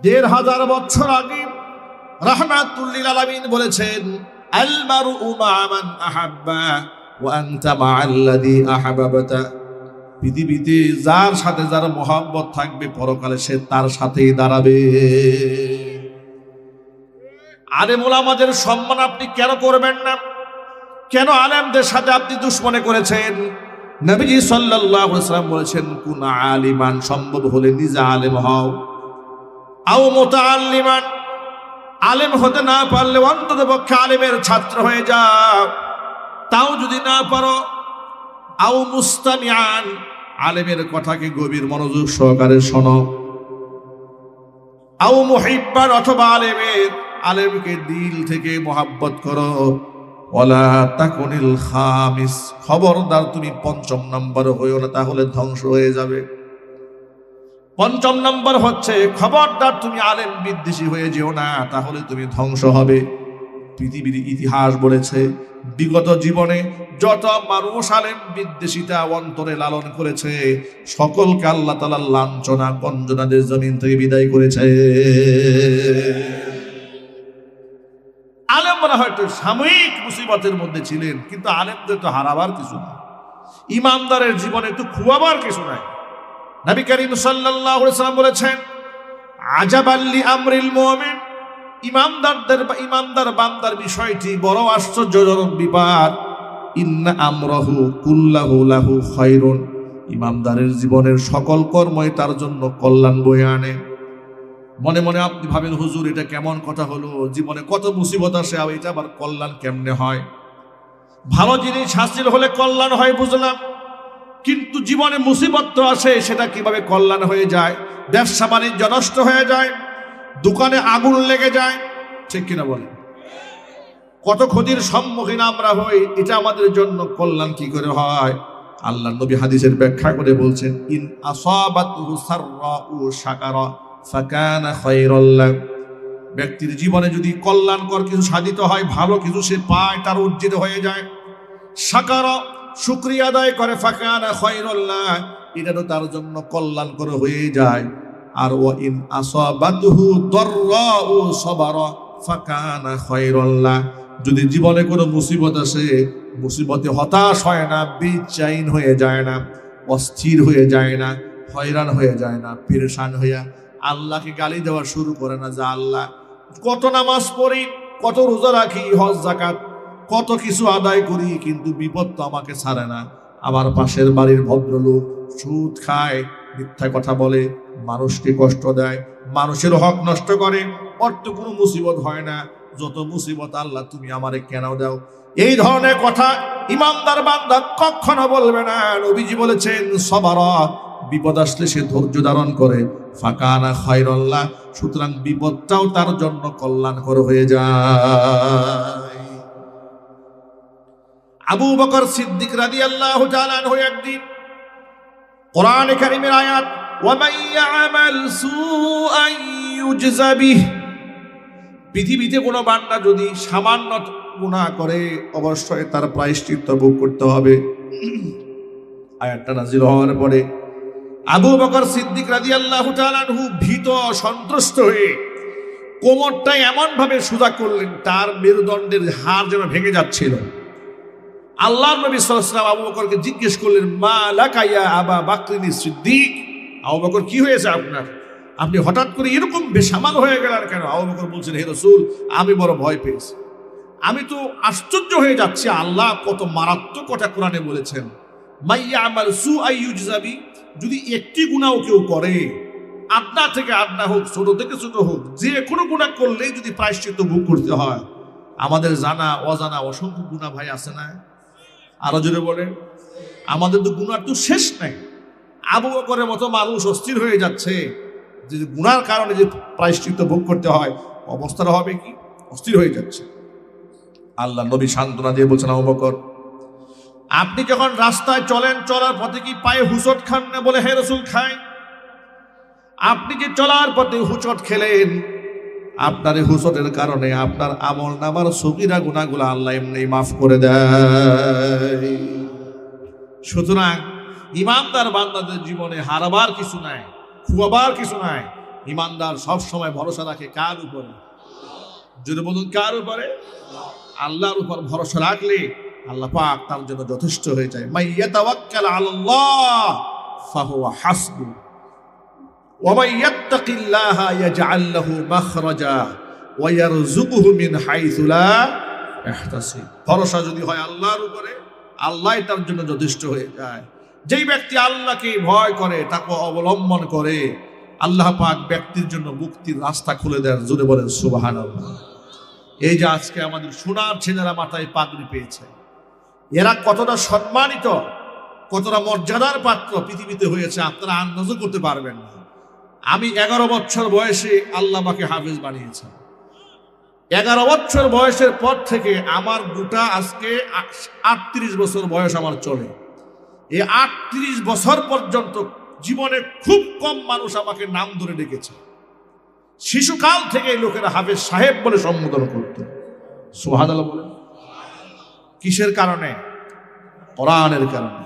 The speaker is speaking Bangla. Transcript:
১,৫০০ বছর আগে রাহমাতুল লিল আলামিন বলেছেন, আল মারউ মা মান আহাব্বা ওয়া আনতা মা'আল্লাযী আহাব্বাতা। পৃথিবীতে যার সাথে যার মহব্বত থাকবে, পরকালে সে তার সাথেই দাঁড়াবে। আলেম ওলামাদের সম্মান আপনি কেন করবেন না? কেন আলেমদের সাথে আপনি দুশমনি করেছেন? নবীজি সাল্লাল্লাহু আলাইহি ওয়াসাল্লাম বলেছেন, কুন আলিমান, সম্ভব হলে নিজে আলেম হও, আও মুতাআল্লিমান, আলেম হতে না পারলে অন্তত পক্ষে আলেমের ছাত্র হয়ে যাও। তাও যদি না পারো, আও মুস্তামিআন, আলেমের কথাকে গভীর মনোযোগ সহকারে শোনো, আও মুহিব্বান, অথবা আলেমকে দিল থেকে মহাব্বত করো। ওয়ালা তাকুনিল খামিস, খবরদার তুমি পঞ্চম নম্বর হইও না, তাহলে ধ্বংস হয়ে যাবে। পঞ্চম নম্বর হচ্ছে, খবরদার তুমি আলেম বিদ্বেষী হয়ে যেও না, তাহলে তুমি ধ্বংস হবে। পৃথিবীর ইতিহাস বলেছে, বিগত জীবনে যত মানুষ আলেম বিদ্বেষিতা অন্তরে লালন করেছে, সকলকে আল্লাহ তাআলা লাঞ্ছনা গঞ্জনাদের জমিন থেকে বিদায় করেছে। আলেমরা হয়তো সাময়িক মুসিবতের মধ্যে ছিলেন, কিন্তু আলেমদের তো হারাবার কিছু না, ইমানদারের জীবনে তো খুয়াবার কিছু নাই। নবী করিম সাল্লাল্লাহু আলাইহি ওয়াসাল্লাম বলেছেন, আজাবাল লি আমরিল মুমিন, ইমানদার বান্দার বিষয়টি বড় আশ্চর্যজনক ব্যাপার। ইন্না আমরাহু কুল্লাহু লাহু খায়রুন, ইমানদারের জীবনের সকল কর্মই তার জন্য কল্যাণ বয়ে আনে। মনে মনে আপনি ভাবেন, হুজুর এটা কেমন কথা হলো? জীবনে কত মুসিবত আসে, এটা আবার কল্যাণ কেমনে হয়? ভালো জিনিস হাসিল হলে কল্যাণ হয় বুঝলাম, কিন্তু জীবনে মুসিবত তো আসে, সেটা কিভাবে কল্যাণ হয়ে যায়? ব্যবসা বাণিজ্য নষ্ট হয়ে যায়, দোকানে আগুন লেগে যায়, ঠিক কিনা বলেন? কত ক্ষতির সম্মুখীন আমরা হই, এটা আমাদের জন্য কল্যাণ কি করে হয়? আল্লাহ নবী হাদিসের ব্যাখ্যা করে বলছেন, ইন আসাবাতুহু সাররাউ শাকারা ফাকানা খায়রাল লাহু, ব্যক্তির জীবনে যদি কল্যাণকর কিছু সাধিত হয়, ভালো কিছু সে পায়, তার অর্জিত হয়ে যায়, শাকারা, শুকরিয়া আদায় করে, ফাকানা খায়রাল লাহু, এটা তো তার জন্য কল্যাণকর হয়ে যায়। আর ওয়া ইন আসাবাতুহু দাররাউ সাবারা ফাকানা খায়রাল লাহু, যদি জীবনে কোনো মুসিবত আসে, মুসিবতে হতাশ হয় না, বেচैन হয়ে যায় না, অস্থির হয়ে যায় না, হয়রান হয়ে যায় না, পেরেশান হইয়া আল্লাহকে গালি দেওয়া শুরু করে না, যে আল্লাহ কত নামাজ পড়ি, কত রোজা রাখি, হজ যাকাত কত কিছু আদায় করি, কিন্তু বিপদ তো আমাকে ছাড়ে না। আমার পাশের বাড়ির ভদ্রলোক সুদ খায়, মিথ্যা কথা বলে, মানুষকে কষ্ট দেয়, মানুষের হক নষ্ট করে, ওর তো কোনো মুসিবত হয় না, যত মুসিবত আল্লাহ তুমি আমারে কেন দাও? এই ধরনের কথা ইমানদার বান্দা কখনো বলবে না। নবীজি বলেছেন, সবারা, বিপদ আসলে সে ধৈর্য ধারণ করে, ফাকানা খায়রাল লাহু, সুতরাং বিপদটাও তার জন্য কল্যাণকর হয়ে যায়। আবু বকর সিদ্দিক রাদিয়াল্লাহু তাআলা আনহু একদিন কোরআনে কারীমের আয়াত, ওয়া মান ইয়ামাল সুআন ইউজযা বিহি, পৃথিবীতে কোনো বান্দা যদি সামান্য গুনাহ করে, অবশ্যই তার প্রায়শ্চিত্ত ভোগ করতে হবে। আয়াতটা নাযিল হওয়ার পরে আবু বকর সিদ্দিক রাদিয়াল্লাহু তাআলা আনহু ভীত সন্ত্রস্ত হয়ে কোমরটা এমন ভাবে সোজা করলেন, তার মেরুদণ্ডের হাড় যেন ভেঙে যাচ্ছিল। আল্লাহর নবী সাল্লাল্লাহু আলাইহি ওয়াসাল্লাম আবু বকরকে জিজ্ঞেস করলেন, মা লাকা ইয়া আবা বকর সিদ্দিক, আবু বকর কি হয়েছে আপনার? আপনি হঠাৎ করে এরকম বেসামাল হয়ে গেলেন কেন? আবু বকর বলছেন, হে রাসূল, আমি বড় ভয় পেয়েছি, আমি তো আশ্চর্য হয়ে যাচ্ছি, আল্লাহ কত মারাত্মক কথা কোরআনে বলেছেন, মাইয়া আমাল সুআ ইউজযা বিহি, যদি একটি গুনাহও কেউ করে, আদনা থেকে আদনা হোক, ছোট থেকে ছোট হোক, যে কোনো গুনাহ করলেই যদি প্রায়শ্চিত্ত ভোগ করতে হয়। আমাদের জানা অজানা অসংখ্য গুনাহ ভাই আছে না? আরো জোরে বলেন, আমাদের তো গুনার তো শেষ নাই। আবু বকরের মতো মানুষ অস্থির হয়ে যাচ্ছে, যে গুনার কারণে যে প্রায়শ্চিত্ত ভোগ করতে হয়, অবস্থাটা হবে কি? অস্থির হয়ে যাচ্ছে। আল্লাহ নবী সান্ত্বনা দিয়ে বলছেন, আবু বকর, আপনি যখন রাস্তায় চলেন, চলার পথে কি পায়ে হুঁচট খান না? বলে, হে রাসূল, খাই। আপনি যে চলার পথে হুঁচট খেলেন, আপনার এই হুঁচটের কারণে আপনার আমল নামার সগীরা গুনাহগুলো আল্লাহ এমনি মাফ করে দেয়। সুতরাং ইমানদার বান্দাদের জীবনে হারাবার কিছু নাই, খুয়াবার কিছু নাই, ইমানদার সব সময় ভরসা রাখে কার উপরে? যদি বলুন কার উপরে? আল্লাহর উপর ভরসা রাখলে আল্লাহ পাক তার জন্য যথেষ্ট হয়ে যায়। মাই ইয়াতাওয়াক্কাল আলাল্লাহ ফাহুয়া হাসবু ওয়া মান ইয়াত্তাকিল্লাহা ইয়াজআল লাহু মাখরাজা ওয়া ইয়ারযুকুহু মিন হাইসু লা ইয়াহতাসিব। ভরসা যদি হয় আল্লাহর উপরে, আল্লাহই তার জন্য যথেষ্ট হয়ে যায়। যেই ব্যক্তি আল্লাহকে ভয় করে, তাকে অবলম্বন করে, আল্লাহ পাক ব্যক্তির জন্য মুক্তির রাস্তা খুলে দেন। জোরে বলেন সুবহানাল্লাহ। এই যে আজকে আমাদের সোনার ছেলেরা মাথায় পাগড়ি পেয়েছে, এরা কতটা সম্মানিত, কতটা মর্যাদার পাত্র পৃথিবীতে হয়েছে আপনারা আন্দাজও করতে পারবেন না। আমি 11 বছর বয়সে আল্লাহ আমাকে হাফেজ বানিয়েছেন। 11 বছর বয়সের পর থেকে আমার গোটা আজকে 38 বছর বয়স আমার চলে। এই 38 বছর পর্যন্ত জীবনে খুব কম মানুষ আমাকে নাম ধরে ডেকেছে। শিশুকাল থেকে লোকেরা হাফেজ সাহেব বলে সম্বোধন করত। সুবহানাল্লাহ বলেন। কিসের কারণে? কোরআনের কারণে।